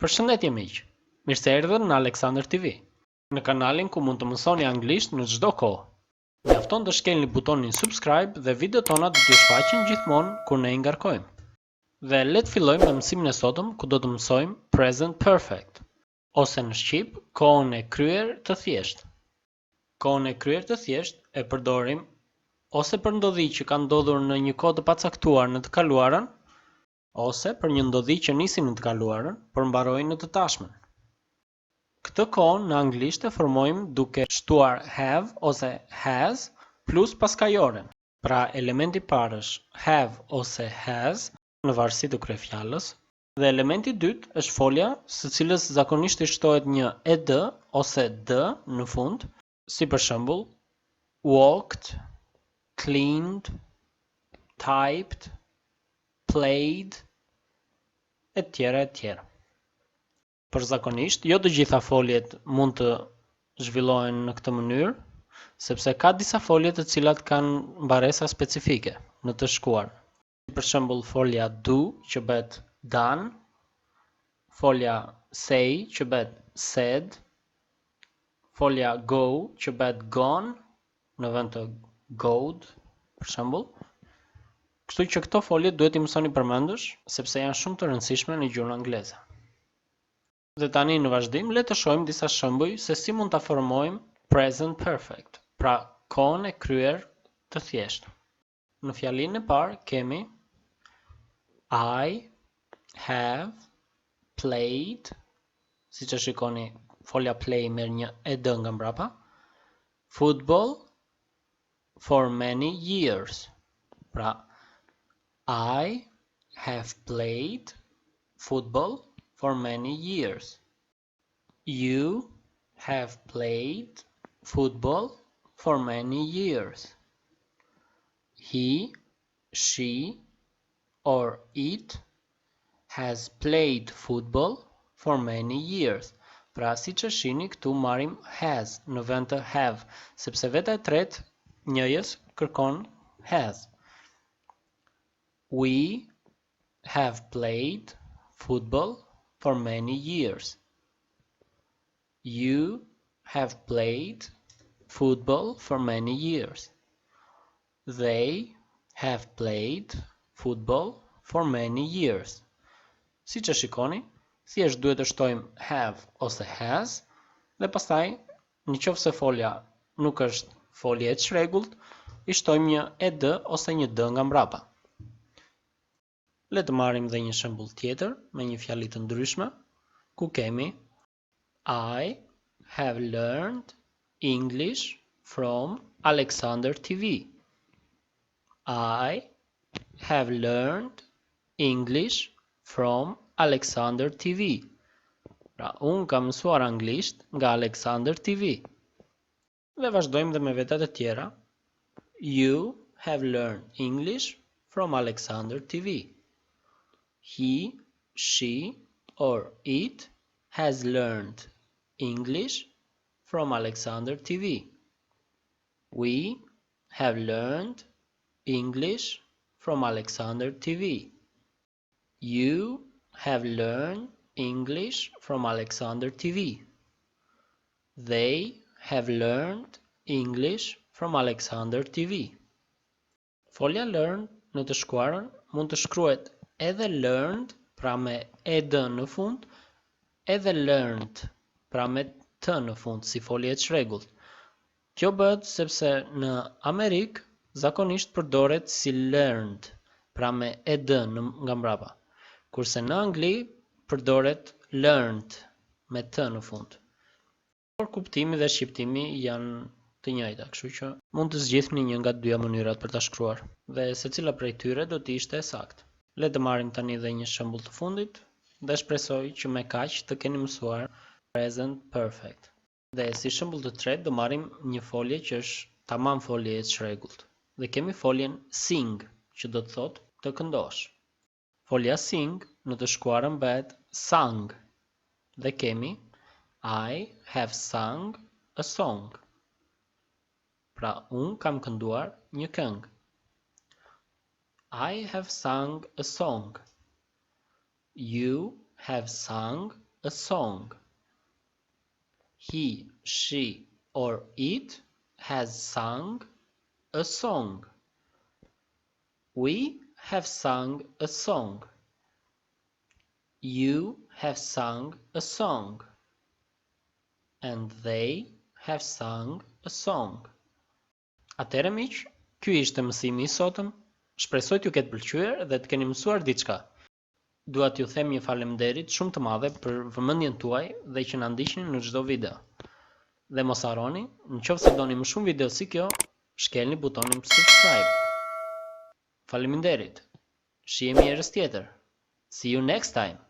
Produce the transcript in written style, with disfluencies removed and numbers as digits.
Përshëndetje miq, mirë se erdhën në Alexander TV, në kanalin ku mund të mësoni anglisht në çdo kohë. Mjafton të shkelni butonin subscribe dhe videot tona do t'ju shfaqen gjithmonë kur ne i ngarkojmë. Dhe le të fillojmë me mësimin e sotëm ku do të mësojmë present perfect, ose në shqip kohën e kryer të thjeshtë. Kohën e kryer të thjeshtë e përdorim ose për ndodhi që kanë ndodhur në një kohë të pacaktuar në të kaluarën, ose për një ndodhi që nisi në të kaluarën, por mbaroi në të tashmen. Këtë kohë në anglisht e formojmë duke shtuar have ose has plus paskajoren. Pra elementi parë është have ose has në varësi të kryefjalës, dhe elementi dytë është folja së cilës zakonisht i shtohet një ed ose d në fund, si për shembull walked, cleaned, typed, played, etj. etj. Përzakonisht, jo të gjitha foljet mund të zhvillohen në këtë mënyrë, sepse ka disa folje të cilat kanë mbaresa specifike në të shkuar. Për shembull, folja do që bëhet done, folja say që bëhet said, folja go që bëhet gone në vend të goed, për shembull. Kështu që këto folje duhet i mësoni përmendush, sepse janë shumë të rëndësishme në gjuhën angleze. Dhe tani në vazhdim, le të shohim disa shembuj se si mund ta formojmë present perfect, pra kohën e kryer të thjeshtë. Në fjalinë e parë kemi I have played, siç e shikoni, folja play merr një ed nga mbrapa, football for many years. Pra I have played football for many years. You have played football for many years. He, she, or it has played football for many years. Pra si që shini këtu marim has në vend të have, sepse veta e tretë njëjës kërkon has. We have played football for many years. You have played football for many years. They have played football for many years. Si që shikoni, thjesht duhet të shtojmë have ose has, dhe pastaj, nëse folja nuk është folje e çrregullt, i shtojmë një ed ose një d nga mbrapa. Le të marrim dhe një shembull tjetër me një fjali të ndryshme, ku kemi I have learned English from Alexander TV. I have learned English from Alexander TV. Pra, unë kam mësuar anglisht nga Alexander TV. Dhe vazhdojmë dhe me vetat e tjera. You have learned English from Alexander TV. He, she, or it has learned English from Alexander TV. We have learned English from Alexander TV. You have learned English from Alexander TV. They have learned English from Alexander TV. Folja learn në të shkuarën mund të shkruhet edhe learned, pra me ed në fund, edhe learned, pra me t në fund, si folje e çrregullt. Kjo bëhet sepse në Amerikë zakonisht përdoret si learned, pra me ed nga mbrapa, kurse në Angli përdoret learned me t në fund. Por kuptimi dhe shqiptimi janë të njëjta, kështu që mund të zgjidhni një nga dyja mënyrat për ta shkruar, dhe secila prej tyre do të ishte saktë. Le të marrim tani dhe një shembull të fundit, dhe shpresoj që me kaq të keni mësuar present perfect. Dhe si shembull të tretë do marrim një folje që është tamam folje e çrregullt. Dhe kemi foljen sing, që do të thotë të këndosh. Folja sing në të shkuarën bëhet sang. Dhe kemi I have sung a song. Pra unë kam kënduar një këngë. I have sung a song. You have sung a song. He, she, or it has sung a song. We have sung a song. You have sung a song. And they have sung a song. Atëherë miq, ky ishte mësimi i sotëm. Shpresoj t'ju ketë pëlqyer dhe të keni mësuar diçka. Dua t'ju them një faleminderit shumë të madhe për vëmendjen tuaj dhe që na ndiqni në çdo video. Dhe mos harroni, nëse doni më shumë video si kjo, shkelni butonin subscribe. Faleminderit. Shihemi herës tjetër. See you next time.